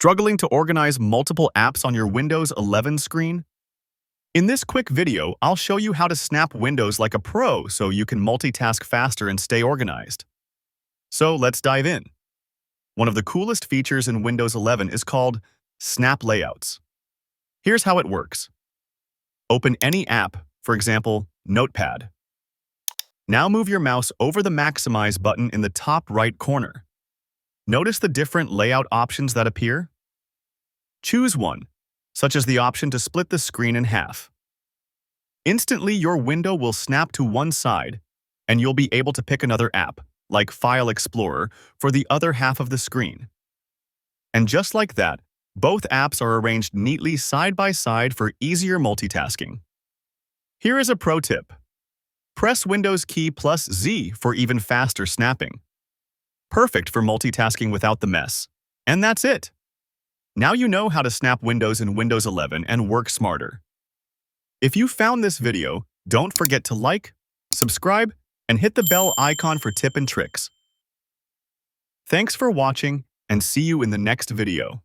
Struggling to organize multiple apps on your Windows 11 screen? In this quick video, I'll show you how to snap windows like a pro so you can multitask faster and stay organized. So let's dive in. One of the coolest features in Windows 11 is called Snap Layouts. Here's how it works. Open any app, for example, Notepad. Now move your mouse over the Maximize button in the top right corner. Notice the different layout options that appear? Choose one, such as the option to split the screen in half. Instantly, your window will snap to one side, and you'll be able to pick another app, like File Explorer, for the other half of the screen. And just like that, both apps are arranged neatly side by side for easier multitasking. Here is a pro tip. Press Windows key plus Z for even faster snapping. Perfect for multitasking without the mess. And that's it. Now you know how to snap windows in Windows 11 and work smarter. If you found this video, don't forget to like, subscribe, and hit the bell icon for tips and tricks. Thanks for watching, and see you in the next video.